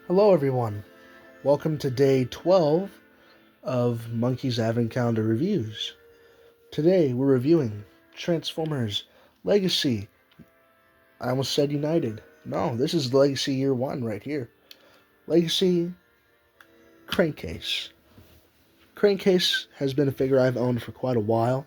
Hello, everyone. Welcome to day 12 of Monkey's Advent Calendar Reviews. Today, we're reviewing Transformers Legacy. I almost said United. No, this is Legacy Year 1 right here. Legacy Crankcase. Crankcase has been a figure I've owned for quite a while.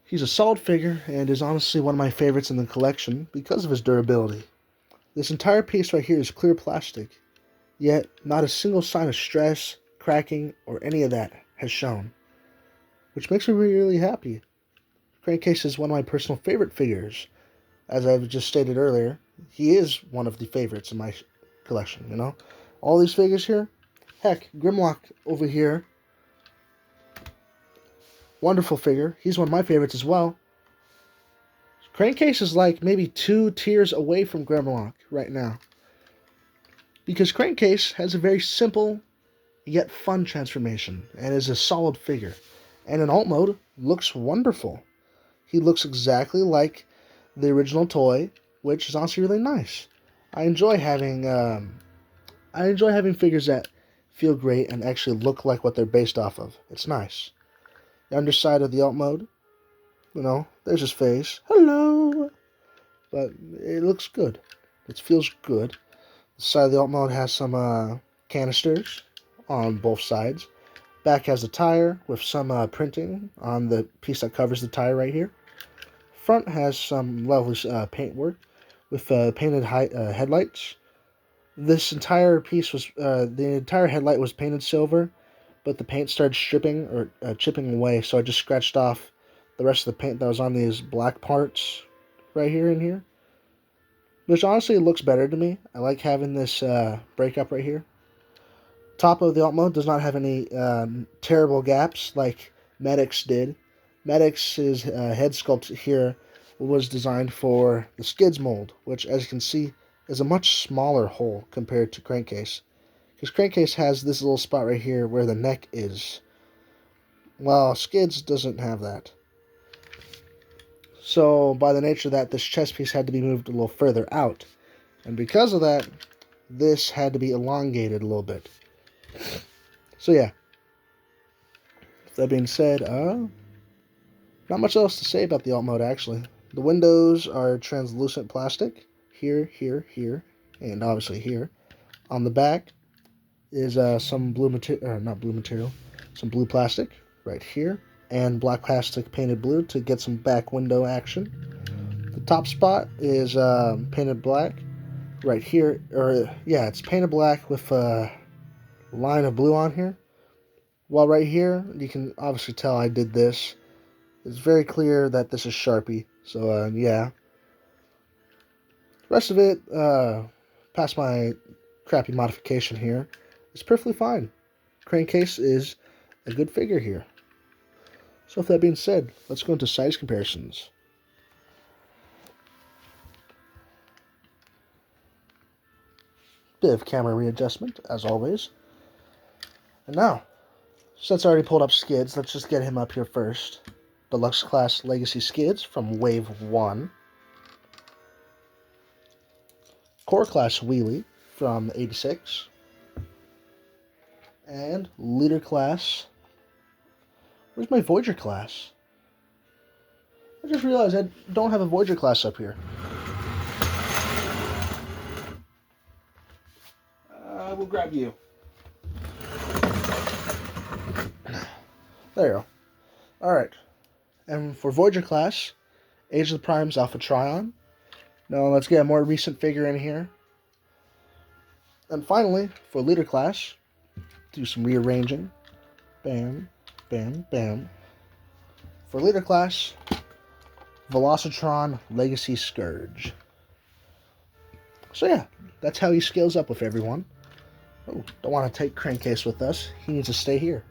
He's a solid figure and is honestly one of my favorites in the collection because of his durability. This entire piece right here is clear plastic, yet not a single sign of stress, cracking, or any of that has shown, which makes me really happy. Crankcase is one of my personal favorite figures. As I've just stated earlier, he is one of the favorites in my collection. All these figures here, heck, Grimlock over here, wonderful figure. He's one of my favorites as well. Crankcase is like maybe 2 tiers away from Grimlock right now, because Crankcase has a very simple yet fun transformation and is a solid figure. And in alt mode, looks wonderful. He looks exactly like the original toy, which is honestly really nice. I enjoy having figures that feel great and actually look like what they're based off of. It's nice. The underside of the alt mode, there's his face. Hello! But it looks good. It feels good. The side of the alt mode has some canisters on both sides. Back has the tire with some printing on the piece that covers the tire right here. Front has some lovely paintwork with painted headlights. This entire piece was the entire headlight was painted silver, but the paint started stripping or chipping away, so I just scratched off the rest of the paint that was on these black parts right here and here, which honestly looks better to me. I like having this breakup right here. Top of the alt mode does not have any terrible gaps like Medic's did. Medic's head sculpt here was designed for the skids mold, which, as you can see, is a much smaller hole compared to Crankcase. Because Crankcase has this little spot right here where the neck is. Well, Skids doesn't have that. So, by the nature of that, this chest piece had to be moved a little further out. And because of that, this had to be elongated a little bit. So, yeah. That being said, not much else to say about the alt mode, actually. The windows are translucent plastic. Here, and obviously here. On the back is some blue material, some blue plastic right here, and black plastic painted blue to get some back window action. The top spot is painted black right here, it's painted black with a line of blue on here. While right here, you can obviously tell I did this. It's very clear that this is Sharpie, so yeah. The rest of it, past my crappy modification here, is perfectly fine. Crankcase is a good figure here. So with that being said, let's go into size comparisons. Bit of camera readjustment, as always. And now, since I already pulled up Skids, let's just get him up here first. Deluxe Class Legacy Skids from Wave 1. Core Class Wheelie from 86. And Leader Class. Where's my Voyager Class? I just realized I don't have a Voyager Class up here. I will grab you. There you go. Alright. And for Voyager Class, Age of the Primes Alpha Trion. Now let's get a more recent figure in here. And finally, for Leader Class, do some rearranging. Bam, bam, bam. For Leader Class, Velocitron Legacy Scourge. So yeah, that's how he scales up with everyone. Oh, don't want to take Crankcase with us. He needs to stay here.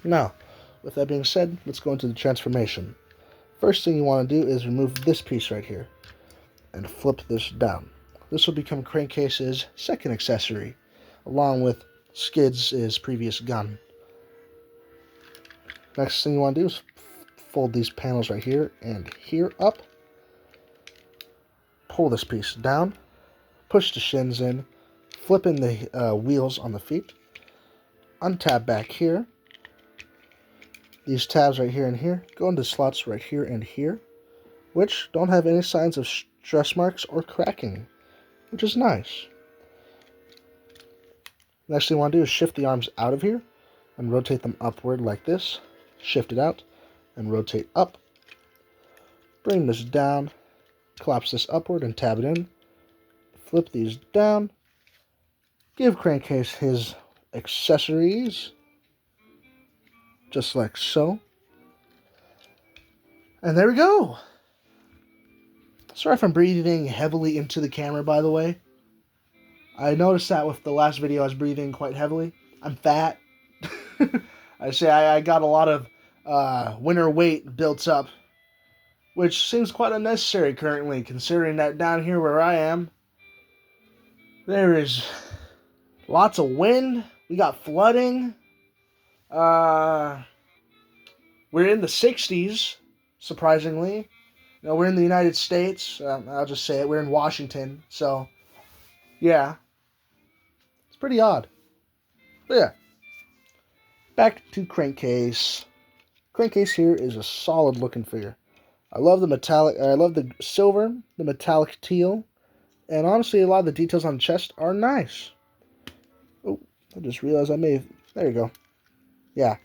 Now, with that being said, let's go into the transformation. First thing you want to do is remove this piece right here and flip this down. This will become Crankcase's second accessory, along with Skids' previous gun. Next thing you want to do is fold these panels right here and here up. Pull this piece down. Push the shins in. Flip in the wheels on the feet. Untab back here. These tabs right here and here go into slots right here and here, which don't have any signs of stress marks or cracking, which is nice. Next thing you want to do is shift the arms out of here and rotate them upward like this. Shift it out and rotate up. Bring this down, collapse this upward and tab it in. Flip these down. Give Crankcase his accessories, just like so. And there we go. Sorry if I'm breathing heavily into the camera, by the way. I noticed that with the last video I was breathing quite heavily. I'm fat. I got a lot of winter weight built up, which seems quite unnecessary currently, considering that down here where I am, there is lots of wind. We got flooding. We're in the 60s, surprisingly. You know, we're in the United States. I'll just say it. We're in Washington. So, yeah. It's pretty odd. But yeah. Back to Crankcase. Crankcase here is a solid looking figure. I love the metallic. I love the silver, the metallic teal. And honestly, a lot of the details on the chest are nice. Oh, I just realized I may have... There you go. Yeah.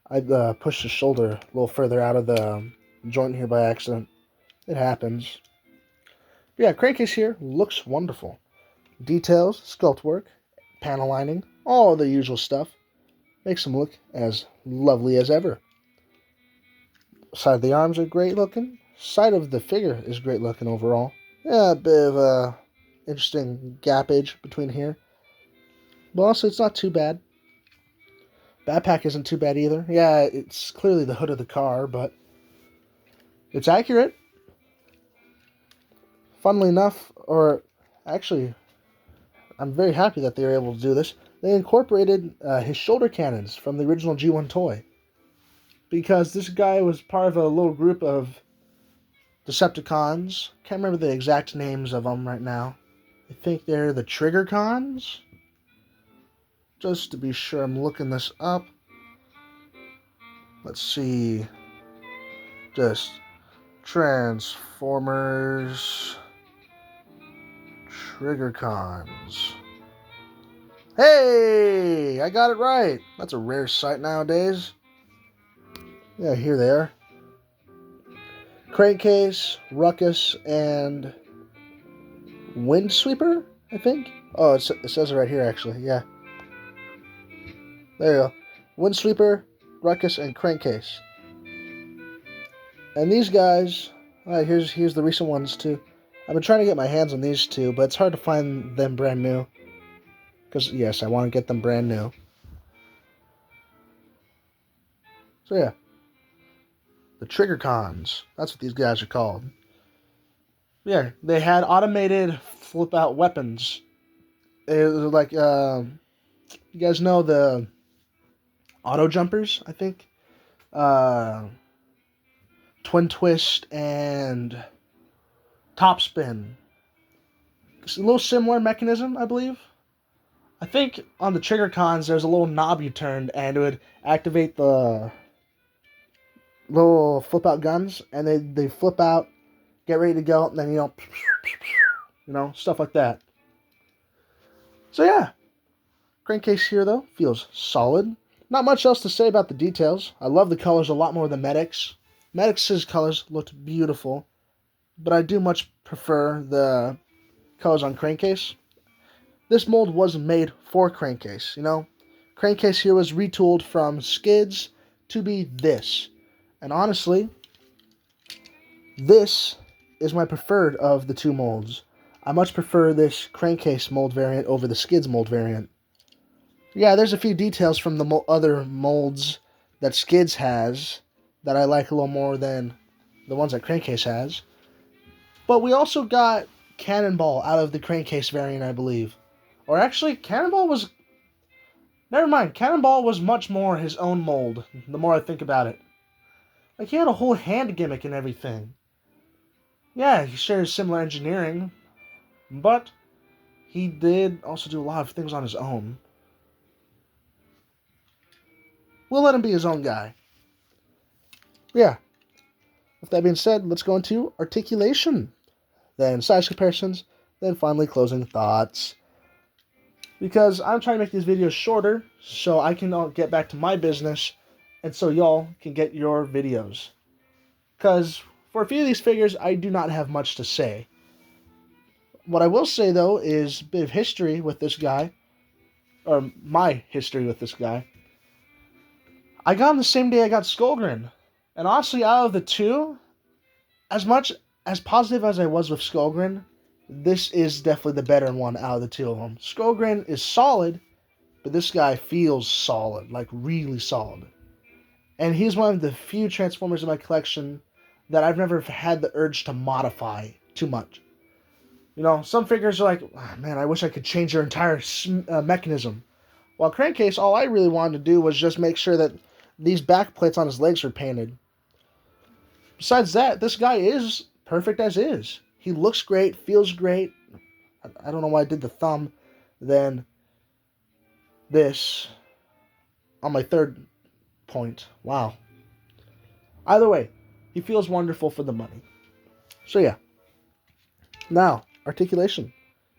I pushed the shoulder a little further out of the joint here by accident. It happens. But yeah, Crankcase here looks wonderful. Details, sculpt work, panel lining, all the usual stuff. Makes them look as lovely as ever. Side of the arms are great looking. Side of the figure is great looking overall. Yeah, a bit of a interesting gapage between here. But also, it's not too bad. Backpack isn't too bad either. Yeah, it's clearly the hood of the car, but it's accurate. Funnily enough, or actually, I'm very happy that they were able to do this. They incorporated his shoulder cannons from the original G1 toy. Because this guy was part of a little group of Decepticons. Can't remember the exact names of them right now. I think they're the Trigger Cons. Just to be sure, I'm looking this up. Let's see. Just Transformers Trigger Cons. Hey! I got it right. That's a rare sight nowadays. Yeah, here they are. Crankcase, Ruckus, and Windsweeper, I think. Oh, it says it right here, actually. Yeah. There you go. Windsweeper, Ruckus, and Crankcase. And these guys, here's the recent ones too. I've been trying to get my hands on these two, but it's hard to find them brand new. Because, yes, I want to get them brand new. So, yeah. The Trigger Cons. That's what these guys are called. Yeah, they had automated flip-out weapons. It was like, you guys know the auto jumpers, I think? Twin Twist and Top Spin. It's a little similar mechanism, I believe. I think on the Trigger Cons, there's a little knob you turned, and it would activate the little flip-out guns, and they flip out, get ready to go, and then, you know, stuff like that. So, yeah. Crankcase here, though, feels solid. Not much else to say about the details. I love the colors a lot more than Medic's. Medic's colors looked beautiful, but I do much prefer the colors on Crankcase. This mold was made for Crankcase, you know? Crankcase here was retooled from skids to be this. And honestly, this is my preferred of the two molds. I much prefer this Crankcase mold variant over the skids mold variant. Yeah, there's a few details from the other molds that skids has that I like a little more than the ones that Crankcase has. But we also got Cannonball out of the Crankcase variant, I believe. Or actually, Cannonball was... Never mind, Cannonball was much more his own mold, the more I think about it. Like, he had a whole hand gimmick and everything. Yeah, he shares similar engineering, but he did also do a lot of things on his own. We'll let him be his own guy. Yeah. With that being said, let's go into articulation, then size comparisons, then finally closing thoughts. Because I'm trying to make these videos shorter so I can get back to my business and so y'all can get your videos. Because for a few of these figures, I do not have much to say. What I will say, though, is a bit of history with this guy, or my history with this guy. I got him the same day I got Skullgrin. And honestly, out of the two, as much as positive as I was with Skullgrin, this is definitely the better one out of the two of them. Skullgrin is solid, but this guy feels solid, like really solid. And he's one of the few Transformers in my collection that I've never had the urge to modify too much. You know, some figures are like, oh, man, I wish I could change their entire mechanism. While Crankcase, all I really wanted to do was just make sure that these back plates on his legs are painted. Besides that, this guy is perfect as is. He looks great, feels great. I don't know why I did the thumb. Then this on my third point. Wow. Either way, he feels wonderful for the money. So yeah. Now, articulation.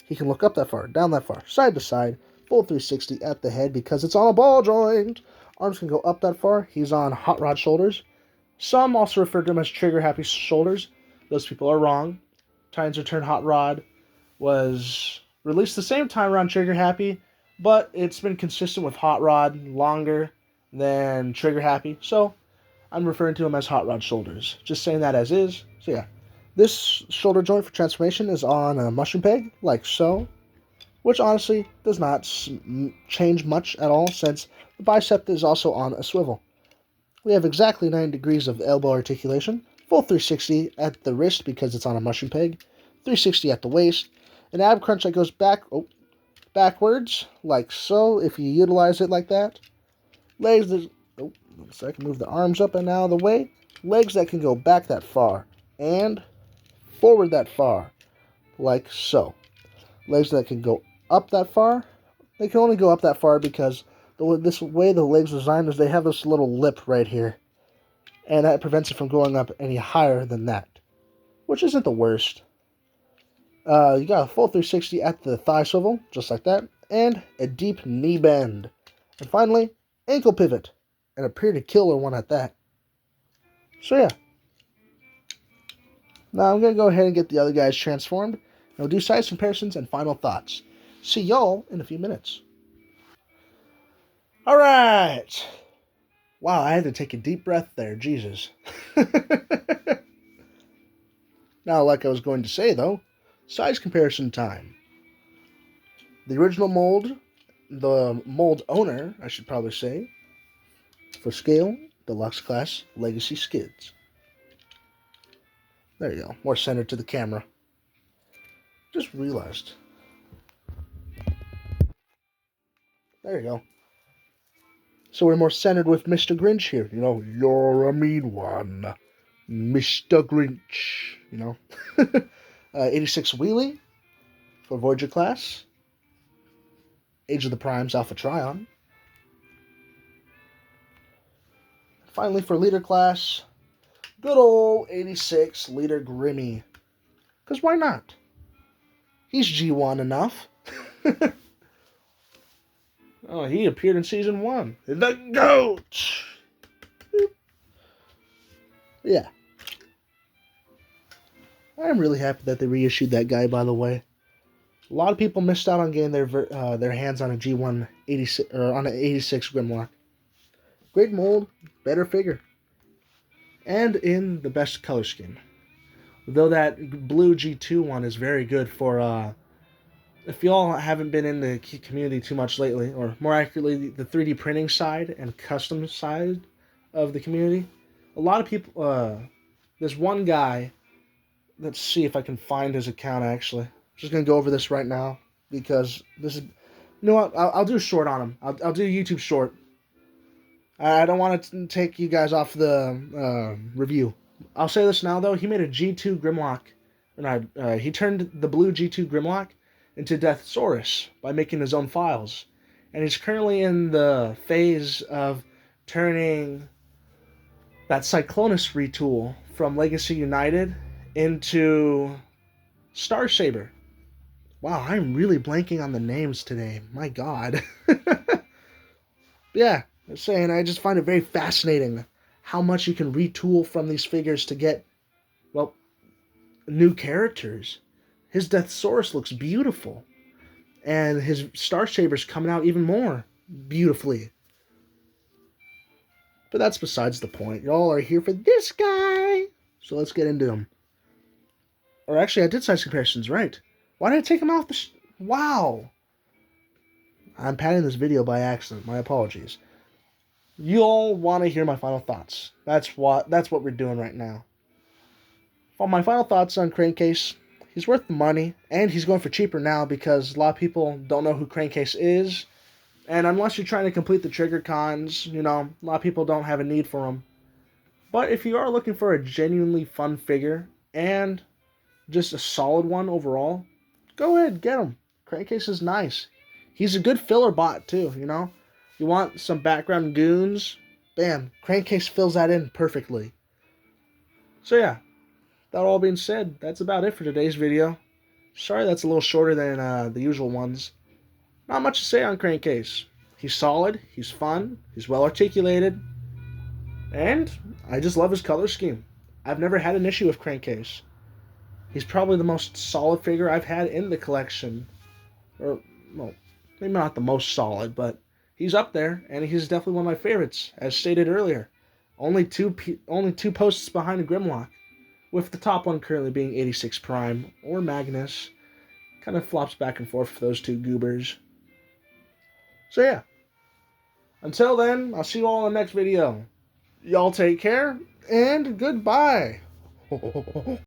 He can look up that far, down that far, side to side, full 360 at the head because it's on a ball joint. Arms can go up that far. He's on hot rod shoulders. Some also refer to him as trigger happy shoulders. Those people are wrong. Titans Return Hot Rod was released the same time around Trigger Happy, but it's been consistent with Hot Rod longer than Trigger Happy, so I'm referring to him as Hot Rod shoulders. Just saying that as is. So yeah, this shoulder joint for transformation is on a mushroom peg, like so, which honestly does not change much at all since the bicep is also on a swivel. We have exactly 9 degrees of elbow articulation, full 360 at the wrist because it's on a mushroom peg, 360 at the waist, an ab crunch that goes backwards, like so, if you utilize it like that. Legs that, so I can move the arms up and out of the way. Legs that can go back that far, and forward that far, like so. Legs that can go up that far, they can only go up that far because this way the legs are designed is they have this little lip right here. And that prevents it from going up any higher than that, which isn't the worst. You got a full 360 at the thigh swivel, just like that, and a deep knee bend. And finally, ankle pivot, and a pretty killer one at that. So yeah. Now I'm going to go ahead and get the other guys transformed, and we'll do size comparisons and final thoughts. See y'all in a few minutes. Alright! Wow, I had to take a deep breath there, Jesus. Now, like I was going to say though, size comparison time. The original mold, the mold owner, I should probably say, for scale, deluxe class, legacy skids. There you go, more centered to the camera. Just realized. There you go. So we're more centered with Mr. Grinch here. You know, you're a mean one, Mr. Grinch. You know, 86 Wheelie for Voyager class. Age of the Primes Alpha Trion. Finally, for leader class, good old 86 Leader Grimmy. Because why not? He's G1 enough. Oh, he appeared in season 1. The GOAT! Yeah. I'm really happy that they reissued that guy, by the way. A lot of people missed out on getting their hands on a G1 86 or on an 86 Grimlock. Great mold, better figure, and in the best color scheme. Though that blue G2 one is very good for if y'all haven't been in the community too much lately, or more accurately, the 3D printing side and custom side of the community. A lot of people. There's one guy. Let's see if I can find his account actually. Just gonna go over this right now because this is. You know what? I'll do a short on him. I'll do a YouTube short. I don't want to take you guys off the review. I'll say this now, though. He made a G2 Grimlock. He turned the blue G2 Grimlock into Deathsaurus by making his own files. And he's currently in the phase of turning that Cyclonus retool from Legacy United into Star Saber. Wow, I'm really blanking on the names today. My God. Yeah, I'm saying I just find it very fascinating how much you can retool from these figures to get, well, new characters. His Deathsaurus looks beautiful, and his Star Saber's coming out even more beautifully. But that's besides the point. Y'all are here for this guy, so let's get into him. Or actually, I did size comparisons, right? Why did I take him off the... Wow! I'm padding this video by accident. My apologies. You all want to hear my final thoughts. That's what we're doing right now. For my final thoughts on Crankcase, he's worth the money, and he's going for cheaper now because a lot of people don't know who Crankcase is. And unless you're trying to complete the trigger cons, a lot of people don't have a need for them. But if you are looking for a genuinely fun figure and just a solid one overall, go ahead, get him. Crankcase is nice. He's a good filler bot too, You want some background goons? Bam, Crankcase fills that in perfectly. So yeah, that all being said, that's about it for today's video. Sorry that's a little shorter than the usual ones. Not much to say on Crankcase. He's solid, he's fun, he's well articulated, and I just love his color scheme. I've never had an issue with Crankcase. He's probably the most solid figure I've had in the collection. Or, well, maybe not the most solid, but he's up there, and he's definitely one of my favorites, as stated earlier. Only two posts behind a Grimlock, with the top one currently being 86 Prime or Magnus. Kind of flops back and forth for those two goobers. So yeah, until then, I'll see you all in the next video. Y'all take care, and goodbye.